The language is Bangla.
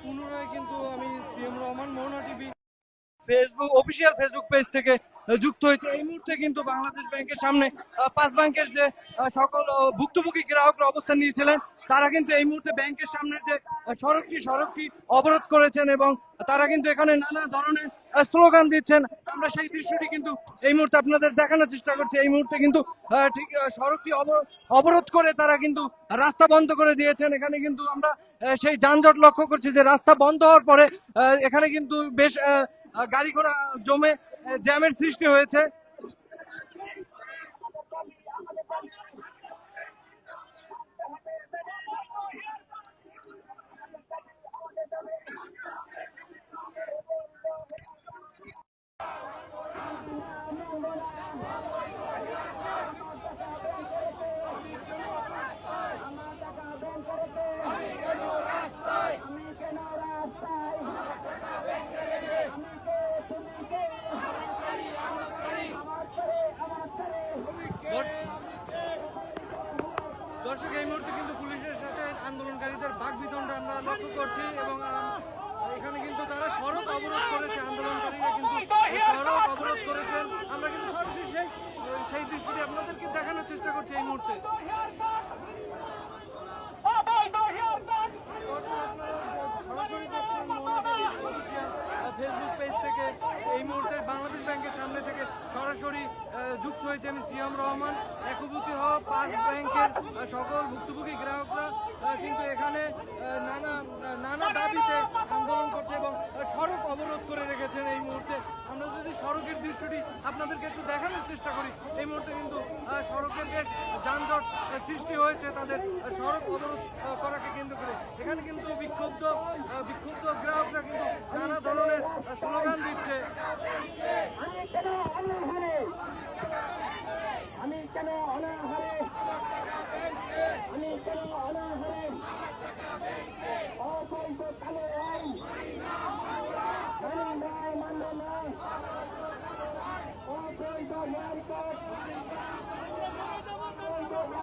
পুনরায় কিন্তু আমি CM Rahman Mohona TV Facebook official Facebook page থেকে যুক্ত হয়েছে। এই মুহূর্তে কিন্তু বাংলাদেশ ব্যাংকের সামনে পাঁচ ব্যাংকের যে সকল ভুক্তভোগী গ্রাহকরা অবস্থান নিয়েছিলেন, তারা কিন্তু এই মুহূর্তে ব্যাংকের সামনের যে সড়কটি অবরোধ করেছেন এবং তারা কিন্তু এখানে নানা ধরনের স্লোগান দিচ্ছেন। আমরা সেই দৃশ্যটি কিন্তু এই মুহূর্তে আপনাদের দেখানোর চেষ্টা করছি। এই মুহূর্তে কিন্তু ঠিক সড়কটি অবরোধ করে তারা কিন্তু রাস্তা বন্ধ করে দিয়েছেন। এখানে কিন্তু আমরা সেই যানজট লক্ষ্য করছি যে রাস্তা বন্ধ হওয়ার পরে এখানে কিন্তু বেশ গাড়ি ঘোড়া জমে জ্যামের সৃষ্টি হয়েছে। দর্শক, এই মুহূর্তে কিন্তু পুলিশের সাথে আন্দোলনকারীদের বাকবিতণ্ডা আমরা লক্ষ্য করছি এবং এখানে কিন্তু তারা সড়ক অবরোধ করেছে। আন্দোলনকারীরা কিন্তু সড়ক অবরোধ করেছেন। আমরা কিন্তু সরাসরি সেই দৃশ্যটি আপনাদেরকে দেখানোর চেষ্টা করছি এই মুহূর্তে। সরাসরি ফেসবুক পেজ থেকে এই মুহূর্তে বাংলাদেশ ব্যাংকের সামনে থেকে সরাসরি যুক্ত হয়েছে আমি সিএম রহমান। একভূতি হওয়া পাঁচ ব্যাংকের সকল ভুক্তভোগী গ্রাহকরা কিন্তু এখানে নানা দাবিতে আন্দোলন করছে এবং সড়ক অবরোধ করে রেখেছেন। এই মুহূর্তে আমরা যদি সড়কের দৃশ্যটি আপনাদেরকে একটু দেখানোর চেষ্টা করি, এই মুহূর্তে কিন্তু সড়কের বেশ যানজট সৃষ্টি হয়েছে তাদের সড়ক অবরোধ করাকে কেন্দ্র করে। এখানে কিন্তু বিক্ষুব্ধ গ্রাহকরা কিন্তু নানা ধরনের স্লোগান দিচ্ছে। আমি কেন অনাহারে অবৈধ কালো আইন